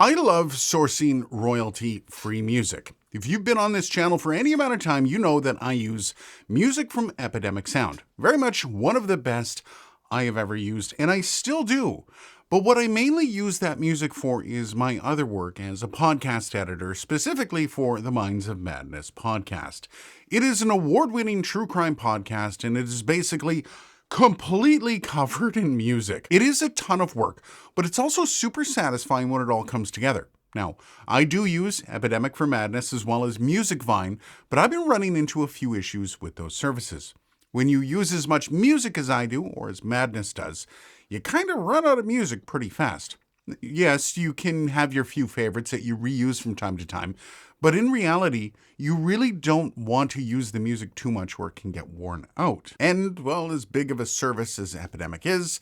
I love sourcing royalty-free music. If you've been on this channel for any amount of time, you know that I use music from Epidemic Sound. Very much one of the best I have ever used, and I still do. But what I mainly use that music for is my other work as a podcast editor, specifically for the Minds of Madness podcast. It is an award-winning true crime podcast, and it is basically completely covered in music. It is a ton of work, but it's also super satisfying when it all comes together. Now, I do use Epidemic for Madness as well as Musicvine, but I've been running into a few issues with those services. When you use as much music as I do, or as Madness does, you kind of run out of music pretty fast. Yes, you can have your few favorites that you reuse from time to time, but in reality, you really don't want to use the music too much or it can get worn out. And, well, as big of a service as Epidemic is,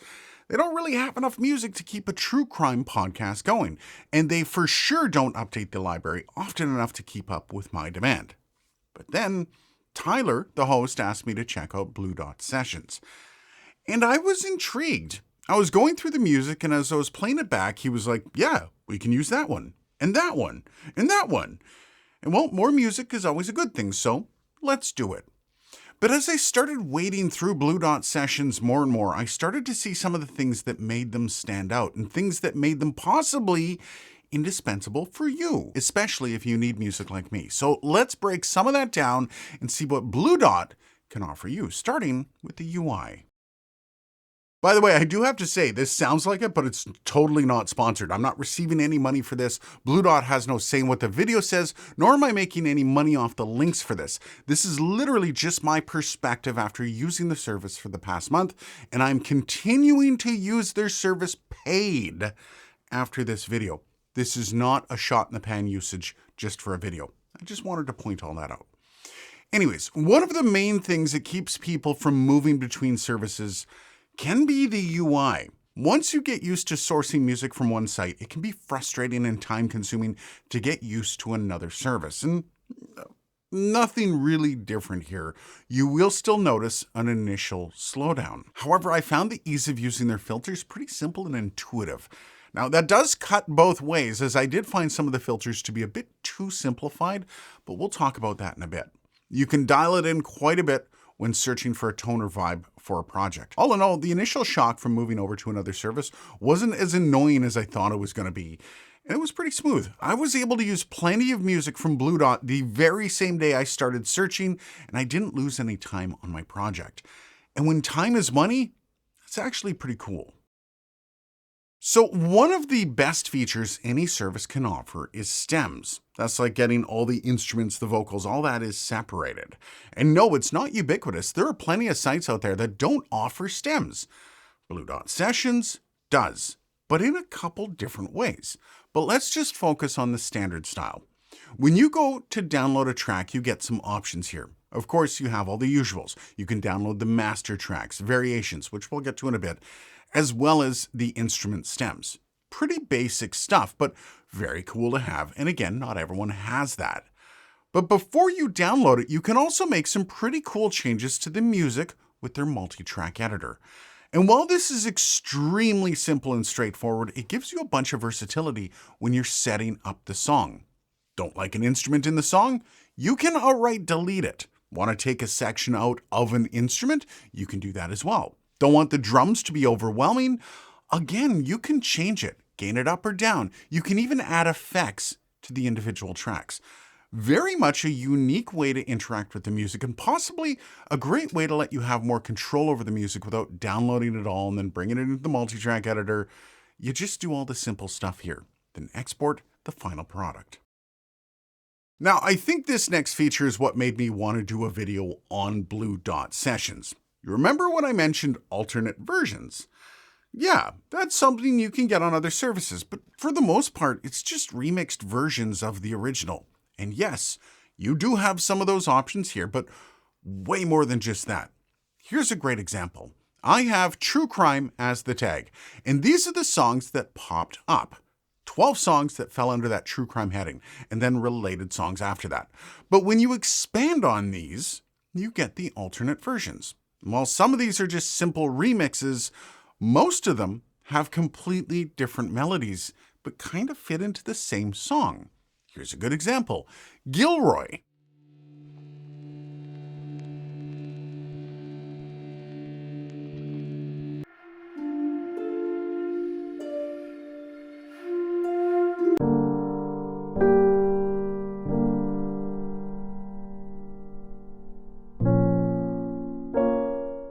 they don't really have enough music to keep a true crime podcast going, and they for sure don't update the library often enough to keep up with my demand. But then, Tyler, the host, asked me to check out Blue Dot Sessions, and I was intrigued. I was going through the music, and as I was playing it back, he was like, yeah, we can use that one, and that one, and that one. And well, more music is always a good thing, so let's do it. But as I started wading through Blue Dot Sessions more and more, I started to see some of the things that made them stand out and things that made them possibly indispensable for you, especially if you need music like me. So let's break some of that down and see what Blue Dot can offer you, starting with the UI. By the way, I do have to say, this sounds like it, but it's totally not sponsored. I'm not receiving any money for this. Blue Dot has no say in what the video says, nor am I making any money off the links for this. This is literally just my perspective after using the service for the past month, and I'm continuing to use their service paid after this video. This is not a shot in the pan usage just for a video. I just wanted to point all that out. Anyways, one of the main things that keeps people from moving between services can be the UI. Once you get used to sourcing music from one site, it can be frustrating and time-consuming to get used to another service. And nothing really different here. You will still notice an initial slowdown. However, I found the ease of using their filters pretty simple and intuitive. Now, that does cut both ways, as I did find some of the filters to be a bit too simplified, but we'll talk about that in a bit. You can dial it in quite a bit when searching for a tone or vibe for a project. All in all, the initial shock from moving over to another service wasn't as annoying as I thought it was going to be, and it was pretty smooth. I was able to use plenty of music from Blue Dot the very same day I started searching, and I didn't lose any time on my project. And when time is money, it's actually pretty cool. So one of the best features any service can offer is stems. That's like getting all the instruments, the vocals, all that is separated. And no, it's not ubiquitous. There are plenty of sites out there that don't offer stems. Blue Dot Sessions does, but in a couple different ways. But let's just focus on the standard style. When you go to download a track, you get some options here. Of course, you have all the usuals. You can download the master tracks, variations, which we'll get to in a bit, as well as the instrument stems. Pretty basic stuff, but very cool to have. And again, not everyone has that. But before you download it, you can also make some pretty cool changes to the music with their multi-track editor. And while this is extremely simple and straightforward, it gives you a bunch of versatility when you're setting up the song. Don't like an instrument in the song? You can outright delete it. Want to take a section out of an instrument? You can do that as well. Don't want the drums to be overwhelming? Again, you can change it, gain it up or down. You can even add effects to the individual tracks. Very much a unique way to interact with the music, and possibly a great way to let you have more control over the music without downloading it all and then bringing it into the multi-track editor. You just do all the simple stuff here, then export the final product. Now, I think this next feature is what made me want to do a video on Blue Dot Sessions. You remember when I mentioned alternate versions? Yeah, that's something you can get on other services, but for the most part, it's just remixed versions of the original. And yes, you do have some of those options here, but way more than just that. Here's a great example. I have True Crime as the tag, and these are the songs that popped up. 12 songs that fell under that True Crime heading, and then related songs after that. But when you expand on these, you get the alternate versions. While some of these are just simple remixes, most of them have completely different melodies but kind of fit into the same song. Here's a good example. Gilroy.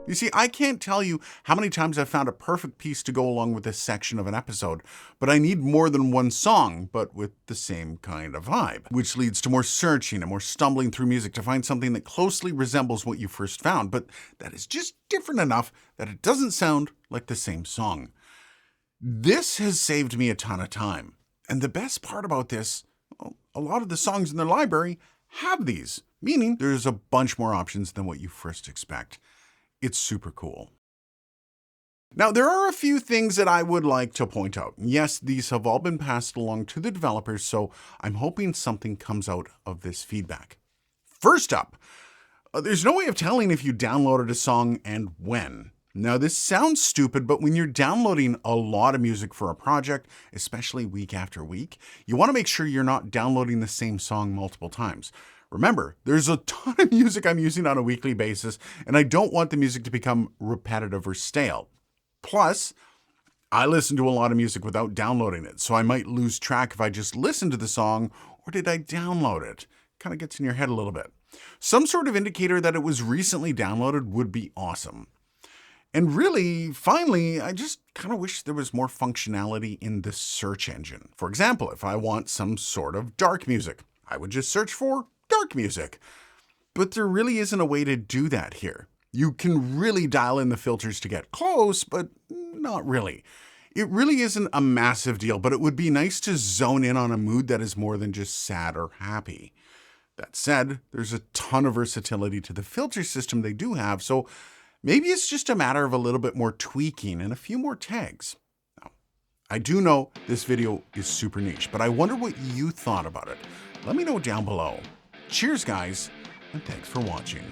You see, I can't tell you how many times I've found a perfect piece to go along with this section of an episode, but I need more than one song, but with the same kind of vibe, which leads to more searching and more stumbling through music to find something that closely resembles what you first found, but that is just different enough that it doesn't sound like the same song. This has saved me a ton of time. And the best part about this, well, a lot of the songs in the library have these, meaning there's a bunch more options than what you first expect. It's super cool. Now, there are a few things that I would like to point out. Yes, these have all been passed along to the developers, so I'm hoping something comes out of this feedback. First up, there's no way of telling if you downloaded a song and when. Now, this sounds stupid, but when you're downloading a lot of music for a project, especially week after week, you want to make sure you're not downloading the same song multiple times. Remember, there's a ton of music I'm using on a weekly basis, and I don't want the music to become repetitive or stale. Plus, I listen to a lot of music without downloading it, so I might lose track if I just listen to the song, or did I download it? Kind of gets in your head a little bit. Some sort of indicator that it was recently downloaded would be awesome. And really, finally, I just kind of wish there was more functionality in the search engine. For example, if I want some sort of dark music, I would just search for dark music. But there really isn't a way to do that here. You can really dial in the filters to get close, but not really. It really isn't a massive deal, but it would be nice to zone in on a mood that is more than just sad or happy. That said, there's a ton of versatility to the filter system they do have, so maybe it's just a matter of a little bit more tweaking and a few more tags. Now, I do know this video is super niche, but I wonder what you thought about it. Let me know down below. Cheers, guys, and thanks for watching.